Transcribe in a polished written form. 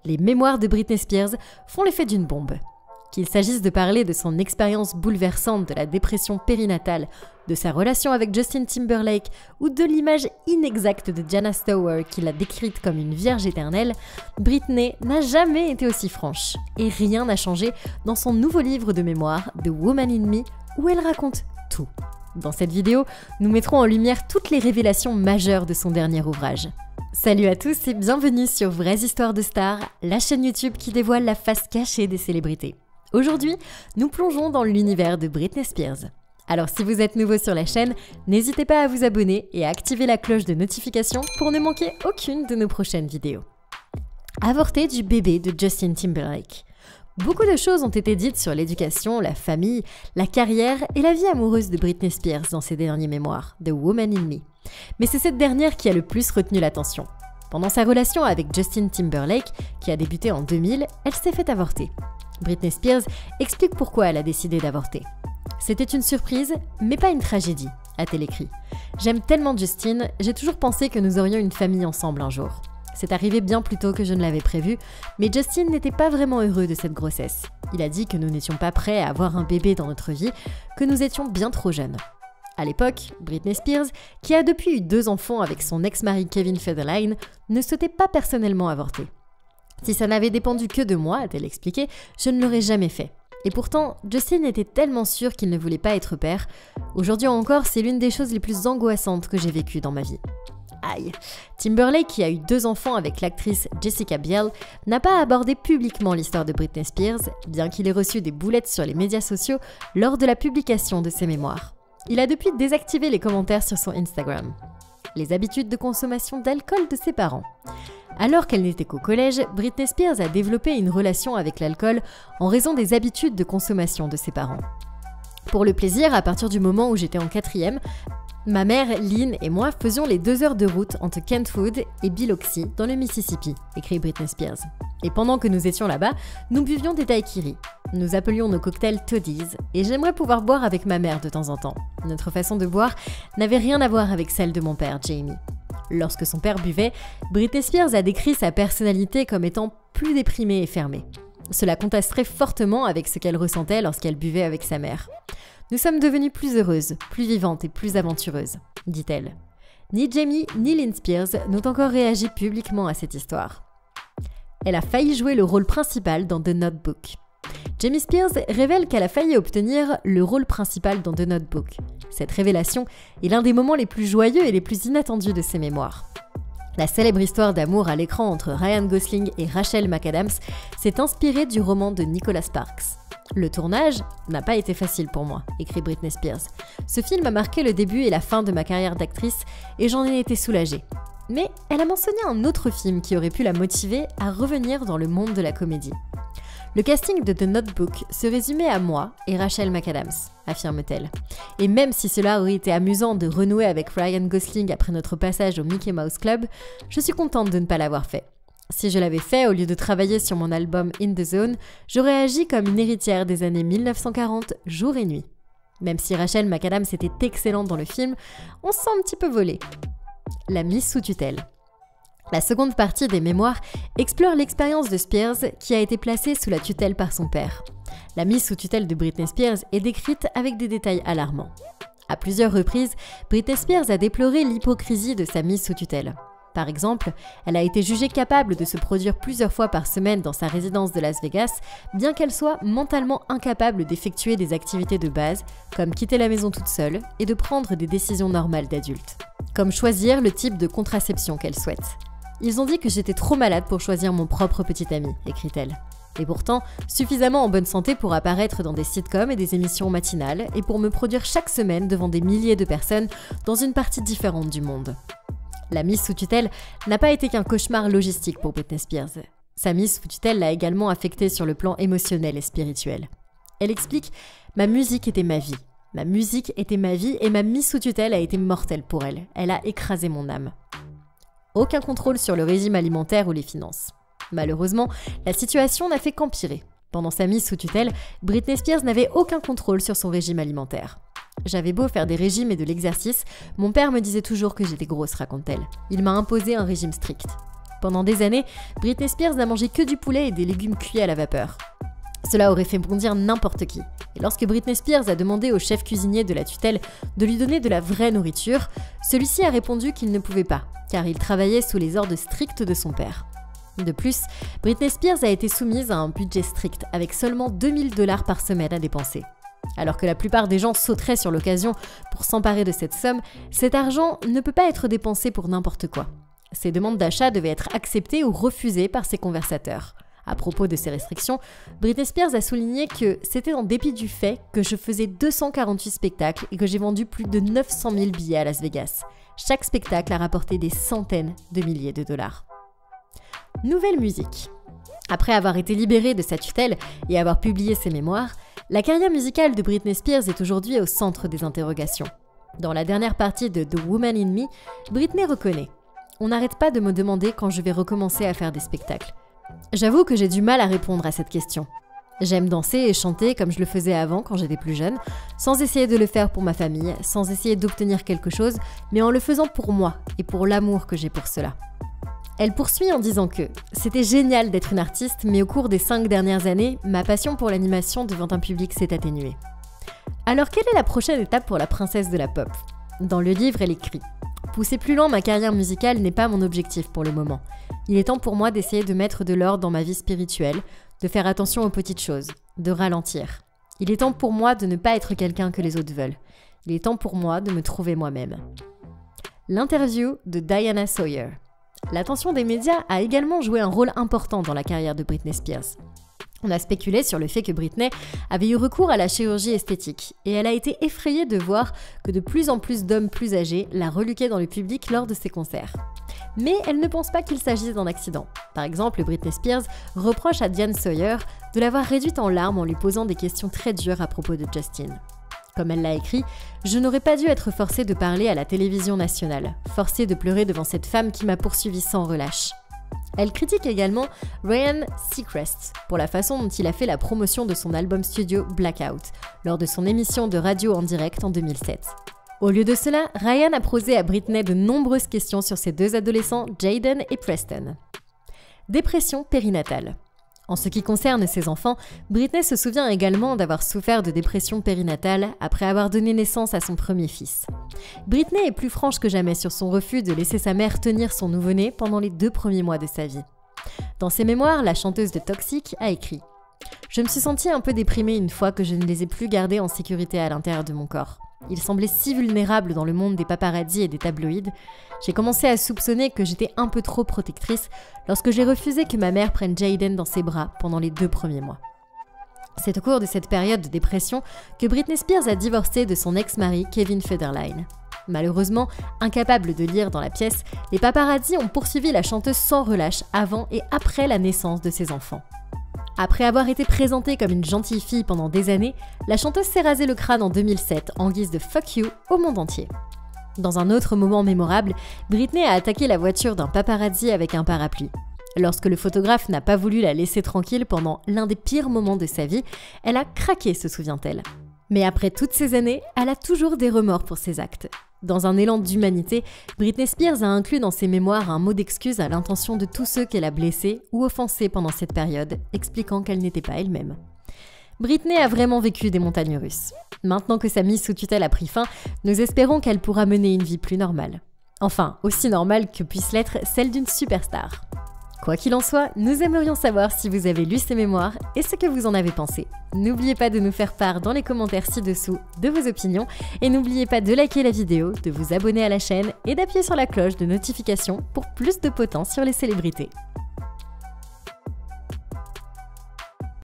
Les mémoires de Britney Spears font l'effet d'une bombe. Qu'il s'agisse de parler de son expérience bouleversante de la dépression périnatale, de sa relation avec Justin Timberlake ou de l'image inexacte de Jana Stower qui l'a décrite comme une vierge éternelle, Britney n'a jamais été aussi franche. Et rien n'a changé dans son nouveau livre de mémoires, The Woman in Me, où elle raconte tout. Dans cette vidéo, nous mettrons en lumière toutes les révélations majeures de son dernier ouvrage. Salut à tous et bienvenue sur Vraies Histoires de Stars, la chaîne YouTube qui dévoile la face cachée des célébrités. Aujourd'hui, nous plongeons dans l'univers de Britney Spears. Alors si vous êtes nouveau sur la chaîne, n'hésitez pas à vous abonner et à activer la cloche de notification pour ne manquer aucune de nos prochaines vidéos. Avorté du bébé de Justin Timberlake. Beaucoup de choses ont été dites sur l'éducation, la famille, la carrière et la vie amoureuse de Britney Spears dans ses derniers mémoires, The Woman in Me. Mais c'est cette dernière qui a le plus retenu l'attention. Pendant sa relation avec Justin Timberlake, qui a débuté en 2000, elle s'est fait avorter. Britney Spears explique pourquoi elle a décidé d'avorter. C'était une surprise, mais pas une tragédie, a-t-elle écrit. J'aime tellement Justin, j'ai toujours pensé que nous aurions une famille ensemble un jour. C'est arrivé bien plus tôt que je ne l'avais prévu, mais Justin n'était pas vraiment heureux de cette grossesse. Il a dit que nous n'étions pas prêts à avoir un bébé dans notre vie, que nous étions bien trop jeunes. À l'époque, Britney Spears, qui a depuis eu 2 enfants avec son ex-mari Kevin Federline, ne souhaitait pas personnellement avorter. Si ça n'avait dépendu que de moi, a-t-elle expliqué, je ne l'aurais jamais fait. Et pourtant, Justin était tellement sûr qu'il ne voulait pas être père. Aujourd'hui encore, c'est l'une des choses les plus angoissantes que j'ai vécues dans ma vie. Aïe. Timberlake, qui a eu 2 enfants avec l'actrice Jessica Biel, n'a pas abordé publiquement l'histoire de Britney Spears, bien qu'il ait reçu des boulettes sur les médias sociaux lors de la publication de ses mémoires. Il a depuis désactivé les commentaires sur son Instagram. Les habitudes de consommation d'alcool de ses parents. Alors qu'elle n'était qu'au collège, Britney Spears a développé une relation avec l'alcool en raison des habitudes de consommation de ses parents. Pour le plaisir, à partir du moment où j'étais en 4e, ma mère, Lynn et moi faisions les 2 heures de route entre Kentwood et Biloxi dans le Mississippi, écrit Britney Spears. Et pendant que nous étions là-bas, nous buvions des daiquiris. Nous appelions nos cocktails toddies et j'aimerais pouvoir boire avec ma mère de temps en temps. Notre façon de boire n'avait rien à voir avec celle de mon père, Jamie. Lorsque son père buvait, Britney Spears a décrit sa personnalité comme étant plus déprimée et fermée. Cela contrasterait fortement avec ce qu'elle ressentait lorsqu'elle buvait avec sa mère. Nous sommes devenues plus heureuses, plus vivantes et plus aventureuses, dit-elle. Ni Jamie ni Lynn Spears n'ont encore réagi publiquement à cette histoire. Elle a failli jouer le rôle principal dans The Notebook. Jamie Spears révèle qu'elle a failli obtenir le rôle principal dans The Notebook. Cette révélation est l'un des moments les plus joyeux et les plus inattendus de ses mémoires. La célèbre histoire d'amour à l'écran entre Ryan Gosling et Rachel McAdams s'est inspirée du roman de Nicholas Sparks. Le tournage n'a pas été facile pour moi, écrit Britney Spears. Ce film a marqué le début et la fin de ma carrière d'actrice et j'en ai été soulagée. Mais elle a mentionné un autre film qui aurait pu la motiver à revenir dans le monde de la comédie. Le casting de The Notebook se résumait à moi et Rachel McAdams, affirme-t-elle. Et même si cela aurait été amusant de renouer avec Ryan Gosling après notre passage au Mickey Mouse Club, je suis contente de ne pas l'avoir fait. Si je l'avais fait, au lieu de travailler sur mon album In the Zone, j'aurais agi comme une héritière des années 1940, jour et nuit. Même si Rachel McAdams était excellente dans le film, on se sent un petit peu volé. La mise sous tutelle. La seconde partie des mémoires explore l'expérience de Spears qui a été placée sous la tutelle par son père. La mise sous tutelle de Britney Spears est décrite avec des détails alarmants. À plusieurs reprises, Britney Spears a déploré l'hypocrisie de sa mise sous tutelle. Par exemple, elle a été jugée capable de se produire plusieurs fois par semaine dans sa résidence de Las Vegas, bien qu'elle soit mentalement incapable d'effectuer des activités de base, comme quitter la maison toute seule et de prendre des décisions normales d'adulte. Comme choisir le type de contraception qu'elle souhaite. Ils ont dit que j'étais trop malade pour choisir mon propre petit ami, écrit-elle. Et pourtant, suffisamment en bonne santé pour apparaître dans des sitcoms et des émissions matinales et pour me produire chaque semaine devant des milliers de personnes dans une partie différente du monde. La mise sous tutelle n'a pas été qu'un cauchemar logistique pour Britney Spears. Sa mise sous tutelle l'a également affectée sur le plan émotionnel et spirituel. Elle explique « Ma musique était ma vie. Ma musique était ma vie et ma mise sous tutelle a été mortelle pour elle. Elle a écrasé mon âme. » Aucun contrôle sur le régime alimentaire ou les finances. Malheureusement, la situation n'a fait qu'empirer. Pendant sa mise sous tutelle, Britney Spears n'avait aucun contrôle sur son régime alimentaire. J'avais beau faire des régimes et de l'exercice, mon père me disait toujours que j'étais grosse, raconte-t-elle. Il m'a imposé un régime strict. Pendant des années, Britney Spears n'a mangé que du poulet et des légumes cuits à la vapeur. Cela aurait fait bondir n'importe qui. Et lorsque Britney Spears a demandé au chef cuisinier de la tutelle de lui donner de la vraie nourriture, celui-ci a répondu qu'il ne pouvait pas, car il travaillait sous les ordres stricts de son père. De plus, Britney Spears a été soumise à un budget strict, avec seulement 2000 $ par semaine à dépenser. Alors que la plupart des gens sauteraient sur l'occasion pour s'emparer de cette somme, cet argent ne peut pas être dépensé pour n'importe quoi. Ces demandes d'achat devaient être acceptées ou refusées par ses conversateurs. À propos de ces restrictions, Britney Spears a souligné que c'était en dépit du fait que je faisais 248 spectacles et que j'ai vendu plus de 900 000 billets à Las Vegas. Chaque spectacle a rapporté des centaines de milliers de dollars. Nouvelle musique. Après avoir été libérée de sa tutelle et avoir publié ses mémoires, la carrière musicale de Britney Spears est aujourd'hui au centre des interrogations. Dans la dernière partie de The Woman in Me, Britney reconnaît « On n'arrête pas de me demander quand je vais recommencer à faire des spectacles. J'avoue que j'ai du mal à répondre à cette question. J'aime danser et chanter comme je le faisais avant quand j'étais plus jeune, sans essayer de le faire pour ma famille, sans essayer d'obtenir quelque chose, mais en le faisant pour moi et pour l'amour que j'ai pour cela. » Elle poursuit en disant que « C'était génial d'être une artiste, mais au cours des 5 dernières années, ma passion pour l'animation devant un public s'est atténuée. » Alors quelle est la prochaine étape pour la princesse de la pop ? Dans le livre, elle écrit « Pousser plus loin ma carrière musicale n'est pas mon objectif pour le moment. Il est temps pour moi d'essayer de mettre de l'ordre dans ma vie spirituelle, de faire attention aux petites choses, de ralentir. Il est temps pour moi de ne pas être quelqu'un que les autres veulent. Il est temps pour moi de me trouver moi-même. » L'interview de Diana Sawyer. L'attention des médias a également joué un rôle important dans la carrière de Britney Spears. On a spéculé sur le fait que Britney avait eu recours à la chirurgie esthétique et elle a été effrayée de voir que de plus en plus d'hommes plus âgés la reluquaient dans le public lors de ses concerts. Mais elle ne pense pas qu'il s'agisse d'un accident. Par exemple, Britney Spears reproche à Diane Sawyer de l'avoir réduite en larmes en lui posant des questions très dures à propos de Justin. Comme elle l'a écrit, « Je n'aurais pas dû être forcée de parler à la télévision nationale, forcée de pleurer devant cette femme qui m'a poursuivie sans relâche. » Elle critique également Ryan Seacrest pour la façon dont il a fait la promotion de son album studio Blackout, lors de son émission de radio en direct en 2007. Au lieu de cela, Ryan a posé à Britney de nombreuses questions sur ses 2 adolescents, Jaden et Preston. Dépression périnatale. En ce qui concerne ses enfants, Britney se souvient également d'avoir souffert de dépression périnatale après avoir donné naissance à son premier fils. Britney est plus franche que jamais sur son refus de laisser sa mère tenir son nouveau-né pendant les 2 premiers mois de sa vie. Dans ses mémoires, la chanteuse de Toxic a écrit « Je me suis sentie un peu déprimée une fois que je ne les ai plus gardés en sécurité à l'intérieur de mon corps. Ils semblaient si vulnérables dans le monde des paparazzis et des tabloïds. J'ai commencé à soupçonner que j'étais un peu trop protectrice lorsque j'ai refusé que ma mère prenne Jaden dans ses bras pendant les 2 premiers mois. » C'est au cours de cette période de dépression que Britney Spears a divorcé de son ex-mari Kevin Federline. Malheureusement, incapable de lire dans la pièce, les paparazzis ont poursuivi la chanteuse sans relâche avant et après la naissance de ses enfants. Après avoir été présentée comme une gentille fille pendant des années, la chanteuse s'est rasé le crâne en 2007 en guise de « fuck you » au monde entier. Dans un autre moment mémorable, Britney a attaqué la voiture d'un paparazzi avec un parapluie. Lorsque le photographe n'a pas voulu la laisser tranquille pendant l'un des pires moments de sa vie, elle a craqué, se souvient-elle. Mais après toutes ces années, elle a toujours des remords pour ses actes. Dans un élan d'humanité, Britney Spears a inclus dans ses mémoires un mot d'excuse à l'intention de tous ceux qu'elle a blessés ou offensés pendant cette période, expliquant qu'elle n'était pas elle-même. Britney a vraiment vécu des montagnes russes. Maintenant que sa mise sous tutelle a pris fin, nous espérons qu'elle pourra mener une vie plus normale. Enfin, aussi normale que puisse l'être celle d'une superstar. Quoi qu'il en soit, nous aimerions savoir si vous avez lu ces mémoires et ce que vous en avez pensé. N'oubliez pas de nous faire part dans les commentaires ci-dessous de vos opinions et n'oubliez pas de liker la vidéo, de vous abonner à la chaîne et d'appuyer sur la cloche de notification pour plus de potins sur les célébrités.